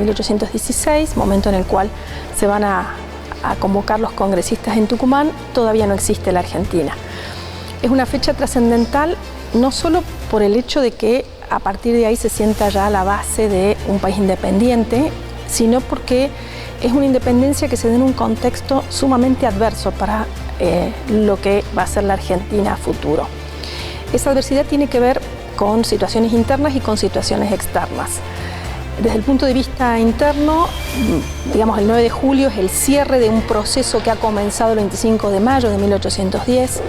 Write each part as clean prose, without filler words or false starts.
1816, momento en el cual se van a convocar los congresistas en Tucumán, todavía no existe la Argentina. Es una fecha trascendental no solo por el hecho de que a partir de ahí se sienta ya la base de un país independiente, sino porque es una independencia que se da en un contexto sumamente adverso para lo que va a ser la Argentina a futuro. Esa adversidad tiene que ver con situaciones internas y con situaciones externas. Desde el punto de vista interno, digamos, el 9 de julio es el cierre de un proceso que ha comenzado el 25 de mayo de 1810.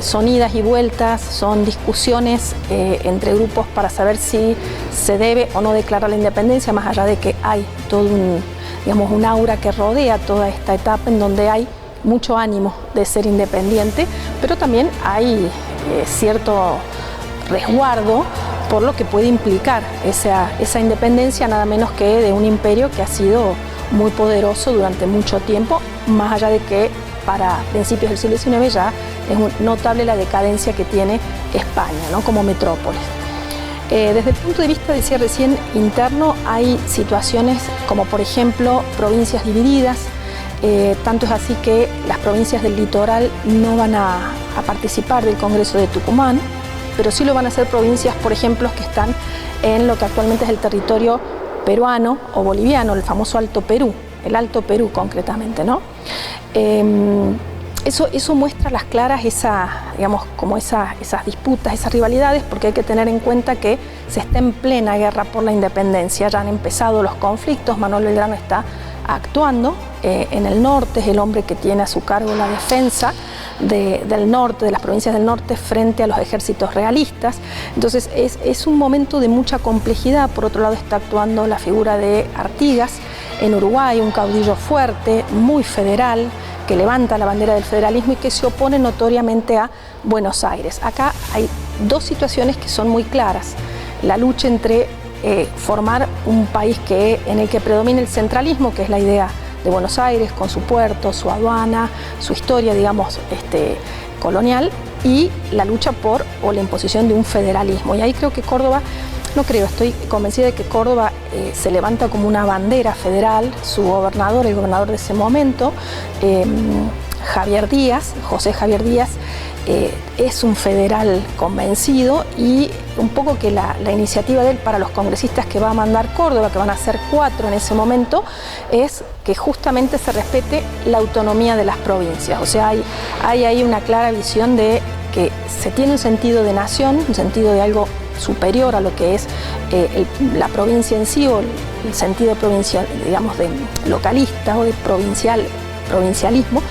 Son idas y vueltas, son discusiones entre grupos para saber si se debe o no declarar la independencia, más allá de que hay todo un aura que rodea toda esta etapa en donde hay mucho ánimo de ser independiente, pero también hay cierto resguardo por lo que puede implicar esa independencia, nada menos que de un imperio que ha sido muy poderoso durante mucho tiempo, más allá de que para principios del siglo XIX ya es notable la decadencia que tiene España, ¿no?, como metrópolis. Desde el punto de vista, decía recién, interno, hay situaciones como por ejemplo provincias divididas, tanto es así que las provincias del litoral no van a participar del Congreso de Tucumán, pero sí lo van a hacer provincias, por ejemplo, que están en lo que actualmente es el territorio peruano o boliviano, el famoso Alto Perú, el Alto Perú concretamente, ¿no? Eso muestra a las claras esas disputas, esas rivalidades, porque hay que tener en cuenta que se está en plena guerra por la independencia, ya han empezado los conflictos, Manuel Belgrano está actuando en el norte, es el hombre que tiene a su cargo la defensa del norte, de las provincias del norte frente a los ejércitos realistas. Entonces es un momento de mucha complejidad. Por otro lado está actuando la figura de Artigas en Uruguay, un caudillo fuerte, muy federal, que levanta la bandera del federalismo y que se opone notoriamente a Buenos Aires. Acá hay dos situaciones que son muy claras. La lucha entre formar un país en el que predomine el centralismo, que es la idea de Buenos Aires, con su puerto, su aduana, su historia, digamos, colonial, y la lucha o la imposición de un federalismo. Y ahí creo que Córdoba, estoy convencida de que Córdoba se levanta como una bandera federal. Su gobernador, el gobernador de ese momento, José Javier Díaz, es un federal convencido, y un poco que la iniciativa de él para los congresistas que va a mandar Córdoba, que van a ser 4 en ese momento, es que justamente se respete la autonomía de las provincias. O sea, hay ahí una clara visión de que se tiene un sentido de nación, un sentido de algo superior a lo que es la provincia en sí, o el sentido provincial, digamos, de localista o de provincialismo,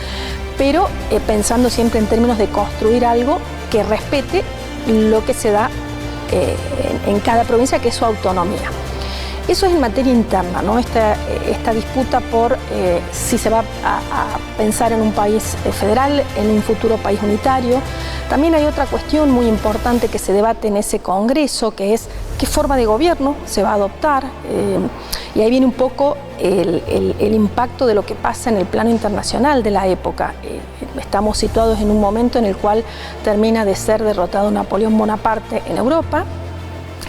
pero pensando siempre en términos de construir algo que respete lo que se da en cada provincia, que es su autonomía. Eso es en materia interna, ¿no? Esta disputa por si se va a pensar en un país federal, en un futuro país unitario. También hay otra cuestión muy importante que se debate en ese congreso, que es qué forma de gobierno se va a adoptar. Y ahí viene un poco el impacto de lo que pasa en el plano internacional de la época. Estamos situados en un momento en el cual termina de ser derrotado Napoleón Bonaparte en Europa,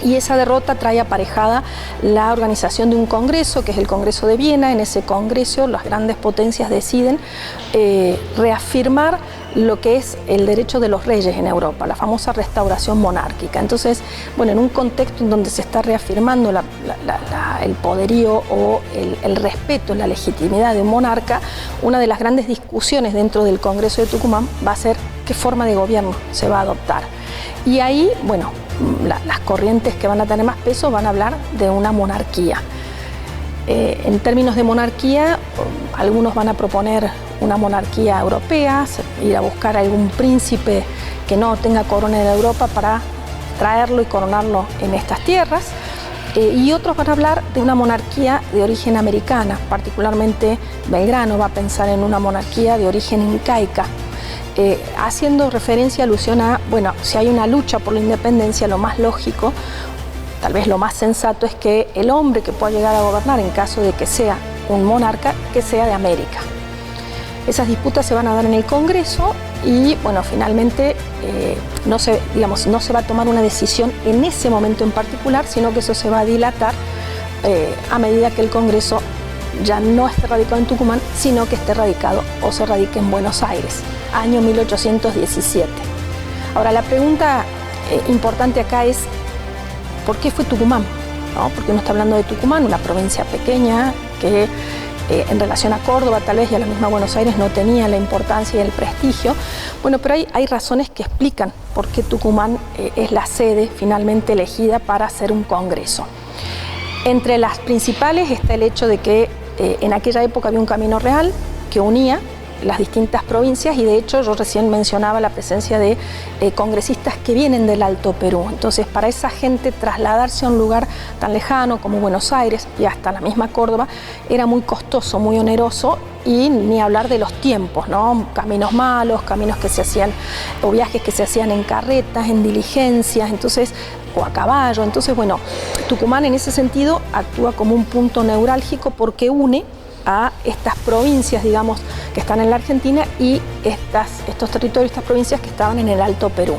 y esa derrota trae aparejada la organización de un congreso, que es el Congreso de Viena. En ese congreso las grandes potencias deciden reafirmar lo que es el derecho de los reyes en Europa, la famosa restauración monárquica. Entonces, bueno, en un contexto en donde se está reafirmando el poderío o el respeto, la legitimidad de un monarca, una de las grandes discusiones dentro del Congreso de Tucumán va a ser qué forma de gobierno se va a adoptar. Y ahí, bueno, las corrientes que van a tener más peso van a hablar de una monarquía. En términos de monarquía, algunos van a proponer una monarquía europea, ir a buscar algún príncipe que no tenga corona en Europa para traerlo y coronarlo en estas tierras. Y otros van a hablar de una monarquía de origen americana, particularmente Belgrano va a pensar en una monarquía de origen incaica. Haciendo referencia, alusión a, bueno, si hay una lucha por la independencia, lo más lógico, tal vez lo más sensato, es que el hombre que pueda llegar a gobernar, en caso de que sea un monarca, que sea de América. Esas disputas se van a dar en el Congreso y, bueno, finalmente no se va a tomar una decisión en ese momento en particular, sino que eso se va a dilatar a medida que el Congreso ya no esté radicado en Tucumán, sino que esté radicado o se radique en Buenos Aires, año 1817. Ahora, la pregunta importante acá es, ¿por qué fue Tucumán? ¿No? Porque uno está hablando de Tucumán, una provincia pequeña que en relación a Córdoba tal vez y a la misma Buenos Aires no tenía la importancia y el prestigio. Bueno, pero hay razones que explican por qué Tucumán es la sede finalmente elegida para hacer un congreso. Entre las principales está el hecho de que en aquella época había un camino real que unía las distintas provincias y de hecho yo recién mencionaba la presencia de congresistas que vienen del Alto Perú. Entonces para esa gente trasladarse a un lugar tan lejano como Buenos Aires y hasta la misma Córdoba era muy costoso, muy oneroso y ni hablar de los tiempos, ¿no? Caminos malos, caminos que se hacían o viajes que se hacían en carretas, en diligencias, entonces o a caballo. Entonces bueno, Tucumán en ese sentido actúa como un punto neurálgico porque une a estas provincias, digamos, que están en la Argentina y estos territorios, estas provincias que estaban en el Alto Perú.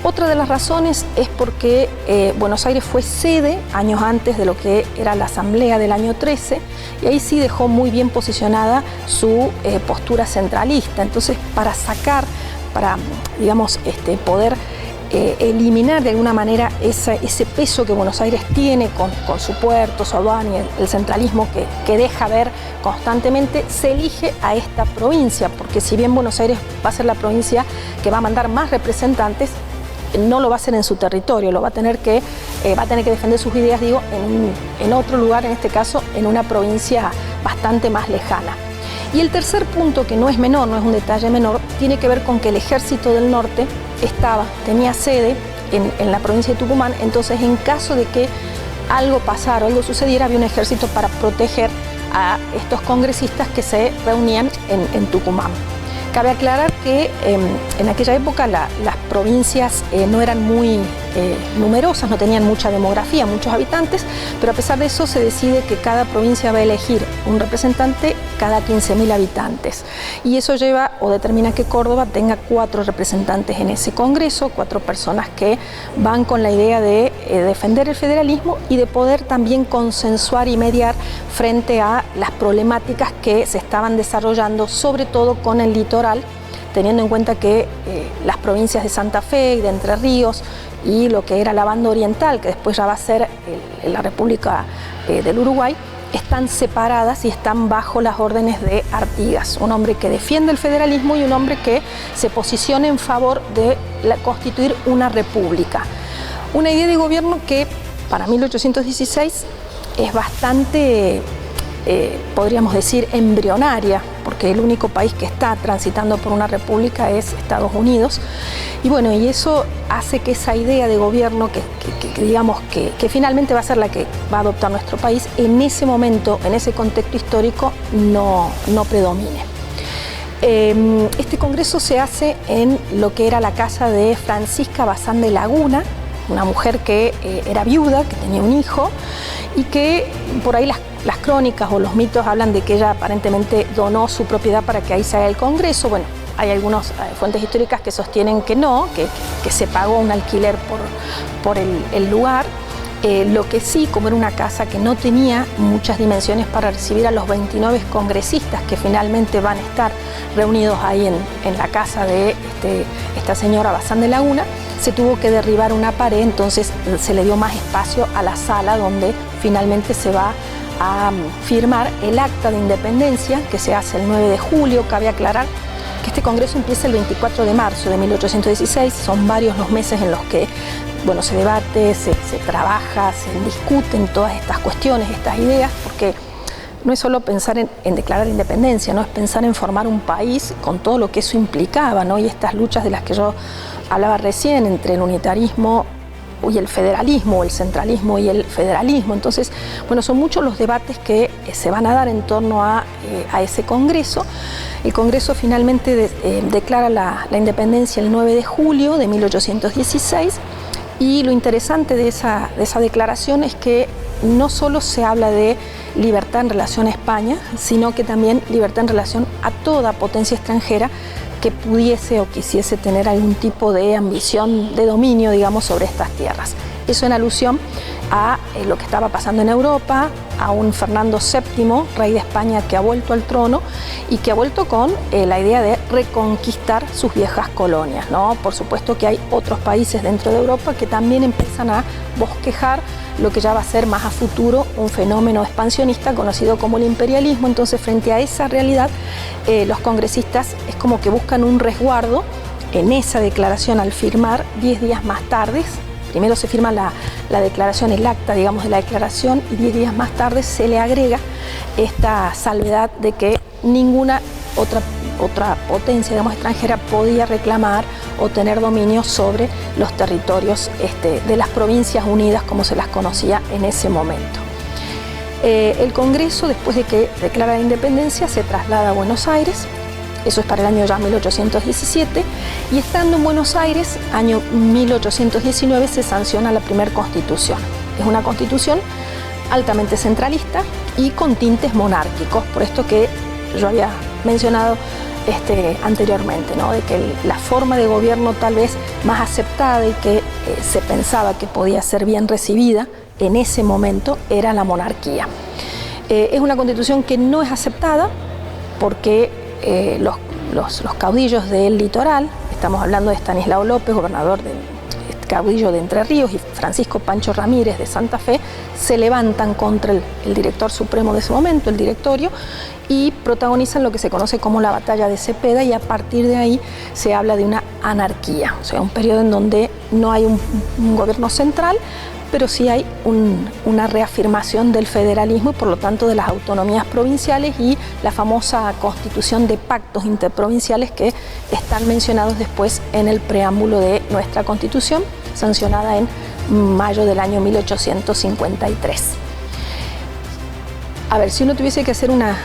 Otra de las razones es porque Buenos Aires fue sede años antes de lo que era la Asamblea del año 13 y ahí sí dejó muy bien posicionada su postura centralista. Entonces, para digamos, poder eliminar de alguna manera ese peso que Buenos Aires tiene con su puerto, su aduana y el centralismo que deja ver constantemente, se elige a esta provincia, porque si bien Buenos Aires va a ser la provincia que va a mandar más representantes, no lo va a hacer en su territorio, va a tener que defender sus ideas, digo, en otro lugar, en este caso en una provincia bastante más lejana. Y el tercer punto, que no es menor, no es un detalle menor, tiene que ver con que el Ejército del Norte tenía sede en la provincia de Tucumán, entonces en caso de que algo pasara o algo sucediera, había un ejército para proteger a estos congresistas que se reunían en Tucumán. Cabe aclarar que en aquella época las provincias no eran muy numerosas, no tenían mucha demografía, muchos habitantes, pero a pesar de eso se decide que cada provincia va a elegir un representante cada 15.000 habitantes. Y eso lleva o determina que Córdoba tenga 4 representantes en ese congreso, 4 personas que van con la idea de defender el federalismo y de poder también consensuar y mediar frente a las problemáticas que se estaban desarrollando, sobre todo con el litoral, teniendo en cuenta que las provincias de Santa Fe y de Entre Ríos y lo que era la banda oriental, que después ya va a ser la República del Uruguay, están separadas y están bajo las órdenes de Artigas, un hombre que defiende el federalismo y un hombre que se posiciona en favor de constituir una república. Una idea de gobierno que para 1816 es bastante, podríamos decir, embrionaria, porque el único país que está transitando por una república es Estados Unidos. Y bueno, y eso hace que esa idea de gobierno digamos que finalmente va a ser la que va a adoptar nuestro país, en ese momento, en ese contexto histórico, no predomine. Este congreso se hace en lo que era la casa de Francisca Bazán de Laguna, una mujer que era viuda, que tenía un hijo y que por ahí las crónicas o los mitos hablan de que ella aparentemente donó su propiedad para que ahí se haga el congreso. Bueno, hay algunas fuentes históricas que sostienen que no, que se pagó un alquiler por el lugar. Lo que sí, como era una casa que no tenía muchas dimensiones para recibir a los 29 congresistas que finalmente van a estar reunidos ahí en la casa de esta señora Bazán de Laguna, se tuvo que derribar una pared, entonces se le dio más espacio a la sala donde finalmente se va a firmar el acta de independencia que se hace el 9 de julio. Cabe aclarar que este congreso empieza el 24 de marzo de 1816, son varios los meses en los que se debate, se trabaja, se discuten todas estas cuestiones, estas ideas, porque no es solo pensar en declarar independencia, no es pensar en formar un país con todo lo que eso implicaba, ¿no? Y estas luchas de las que yo hablaba recién entre el unitarismo y el federalismo, el centralismo y el federalismo. Entonces, son muchos los debates que se van a dar en torno a ese congreso. El congreso finalmente declara la independencia el 9 de julio de 1816 y lo interesante de esa declaración es que no solo se habla de libertad en relación a España, sino que también libertad en relación a toda potencia extranjera que pudiese o quisiese tener algún tipo de ambición de dominio, digamos, sobre estas tierras. Eso en alusión a lo que estaba pasando en Europa, a un Fernando VII, rey de España, que ha vuelto al trono y que ha vuelto con la idea de reconquistar sus viejas colonias, ¿no? Por supuesto que hay otros países dentro de Europa que también empiezan a bosquejar lo que ya va a ser más a futuro un fenómeno expansionista conocido como el imperialismo. Entonces, frente a esa realidad, los congresistas es como que buscan un resguardo en esa declaración al firmar 10 días más tarde. Primero se firma la declaración, el acta, digamos, de la declaración, y 10 días más tarde se le agrega esta salvedad de que ninguna otra potencia, digamos, extranjera podía reclamar o tener dominio sobre los territorios de las Provincias Unidas, como se las conocía en ese momento. El Congreso, después de que declara la independencia, se traslada a Buenos Aires. Eso es para el año ya 1817, y estando en Buenos Aires, año 1819, se sanciona la primera constitución. Es una constitución altamente centralista y con tintes monárquicos, por esto que yo había mencionado anteriormente, ¿no? De que la forma de gobierno tal vez más aceptada y que se pensaba que podía ser bien recibida en ese momento era la monarquía. Es una constitución que no es aceptada porque los caudillos del litoral, estamos hablando de Estanislao López, caudillo de Entre Ríos, y Francisco Pancho Ramírez de Santa Fe, se levantan contra el director supremo de ese momento, el directorio, y protagonizan lo que se conoce como la batalla de Cepeda, y a partir de ahí se habla de una anarquía, o sea, un periodo en donde no hay un gobierno central, pero sí hay una reafirmación del federalismo y por lo tanto de las autonomías provinciales y la famosa constitución de pactos interprovinciales que están mencionados después en el preámbulo de nuestra Constitución, sancionada en mayo del año 1853. A ver, si uno tuviese que hacer una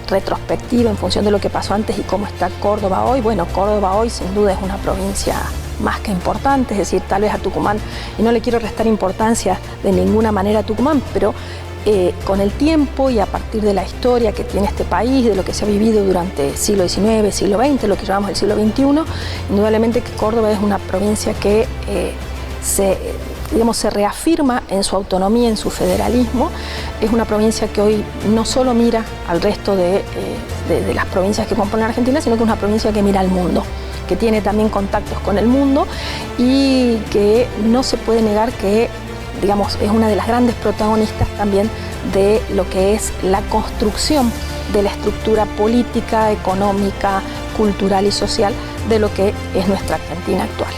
retrospectiva en función de lo que pasó antes y cómo está Córdoba hoy, bueno, Córdoba hoy sin duda es una provincia más que importante, es decir, tal vez a Tucumán, y no le quiero restar importancia de ninguna manera a Tucumán, pero con el tiempo y a partir de la historia que tiene este país, de lo que se ha vivido durante el siglo XIX, siglo XX, lo que llamamos el siglo XXI, indudablemente que Córdoba es una provincia que se reafirma en su autonomía, en su federalismo. Es una provincia que hoy no solo mira al resto de las provincias que componen Argentina, sino que es una provincia que mira al mundo, que tiene también contactos con el mundo y que no se puede negar que, digamos, es una de las grandes protagonistas también de lo que es la construcción de la estructura política, económica, cultural y social de lo que es nuestra Argentina actual.